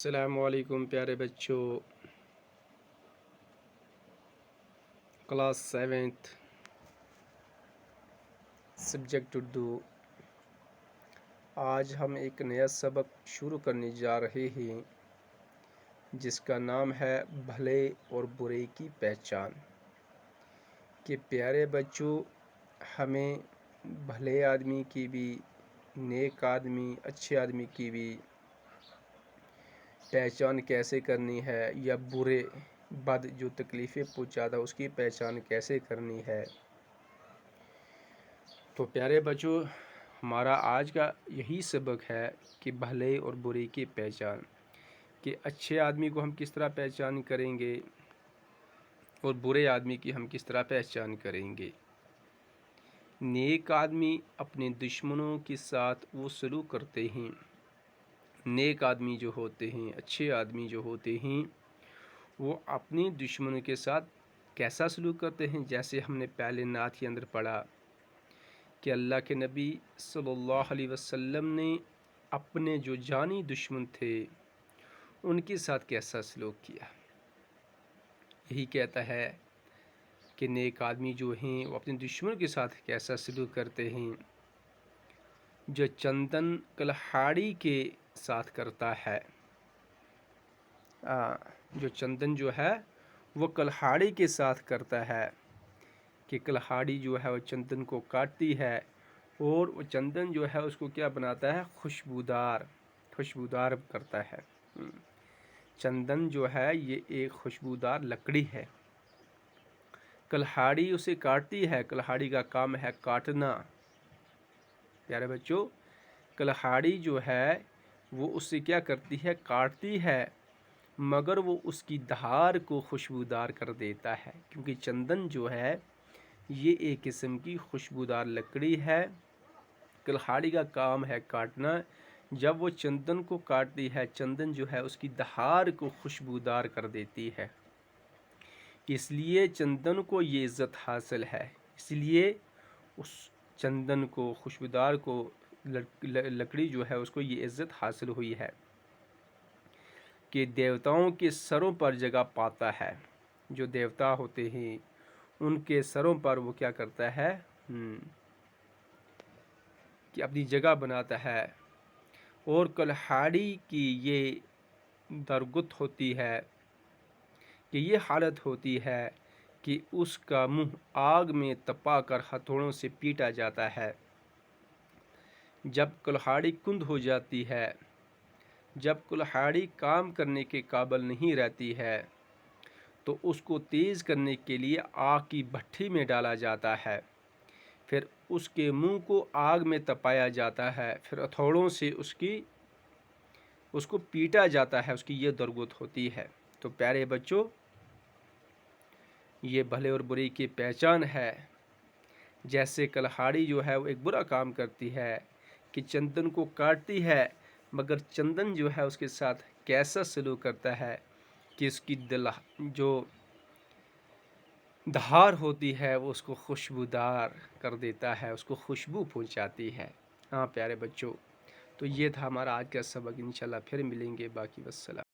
السلام علیکم پیارے بچوں، کلاس 7th سبجیکٹ اردو۔ آج ہم ایک نیا سبق شروع کرنے جا رہے ہیں جس کا نام ہے بھلے اور برے کی پہچان۔ کہ پیارے بچوں، ہمیں بھلے آدمی کی بھی، نیک آدمی، اچھے آدمی کی بھی پہچان کیسے کرنی ہے، یا برے بد جو تکلیفیں پہنچاتا اس کی پہچان کیسے کرنی ہے۔ تو پیارے بچوں، ہمارا آج کا یہی سبق ہے کہ بھلے اور برے کی پہچان، کہ اچھے آدمی کو ہم کس طرح پہچان کریں گے اور برے آدمی کی ہم کس طرح پہچان کریں گے۔ نیک آدمی اپنے دشمنوں کے ساتھ وہ سلوک کرتے ہیں، نیک آدمی جو ہوتے ہیں، اچھے آدمی جو ہوتے ہیں، وہ اپنے دشمنوں کے ساتھ کیسا سلوک کرتے ہیں؟ جیسے ہم نے پہلے نعت کے اندر پڑھا کہ اللہ کے نبی صلی اللہ علیہ وسلم نے اپنے جو جانی دشمن تھے ان کے ساتھ کیسا سلوک کیا۔ یہی کہتا ہے کہ نیک آدمی جو ہیں وہ اپنے دشمن کے ساتھ کیسا سلوک کرتے ہیں۔ جو چندن کلہاڑی کے ساتھ کرتا ہے، جو چندن جو ہے وہ کلہاڑی کے ساتھ کرتا ہے، کہ کلہاڑی جو ہے وہ چندن کو کاٹتی ہے اور وہ چندن جو ہے اس کو کیا بناتا ہے؟ خوشبودار کرتا ہے۔ چندن جو ہے یہ ایک خوشبودار لکڑی ہے، کلہاڑی اسے کاٹتی ہے، کلہاڑی کا کام ہے کاٹنا۔ پیارے بچوں، کلہاڑی جو ہے وہ اس سے کیا کرتی ہے؟ کاٹتی ہے، مگر وہ اس کی دھار کو خوشبودار کر دیتا ہے، کیونکہ چندن جو ہے یہ ایک قسم کی خوشبودار لکڑی ہے۔ کلہاڑی کا کام ہے کاٹنا، جب وہ چندن کو کاٹتی ہے، چندن جو ہے اس کی دھار کو خوشبودار کر دیتی ہے، اس لیے چندن کو یہ عزت حاصل ہے، اس لیے اس چندن کو، خوشبودار کو، لکڑی جو ہے اس کو یہ عزت حاصل ہوئی ہے کہ دیوتاؤں کے سروں پر جگہ پاتا ہے۔ جو دیوتا ہوتے ہیں ان کے سروں پر وہ کیا کرتا ہے؟ کہ اپنی جگہ بناتا ہے۔ اور کلہاڑی کی یہ درگت ہوتی ہے، کہ یہ حالت ہوتی ہے کہ اس کا منہ آگ میں تپا کر ہتھوڑوں سے پیٹا جاتا ہے۔ جب کلہاڑی کند ہو جاتی ہے، جب کلہاڑی کام کرنے کے قابل نہیں رہتی ہے، تو اس کو تیز کرنے کے لیے آگ کی بھٹی میں ڈالا جاتا ہے، پھر اس کے منہ کو آگ میں تپایا جاتا ہے، پھر ہتھوڑوں سے اس کو پیٹا جاتا ہے، اس کی یہ درگت ہوتی ہے۔ تو پیارے بچوں، یہ بھلے اور برے کی پہچان ہے۔ جیسے کلہاڑی جو ہے وہ ایک برا کام کرتی ہے کہ چندن کو کاٹتی ہے، مگر چندن جو ہے اس کے ساتھ کیسا سلوک کرتا ہے کہ اس کی جو دھار ہوتی ہے وہ اس کو خوشبودار کر دیتا ہے، اس کو خوشبو پہنچاتی ہے۔ ہاں پیارے بچوں، تو یہ تھا ہمارا آج کا سبق۔ انشاءاللہ پھر ملیں گے، باقی والسلام۔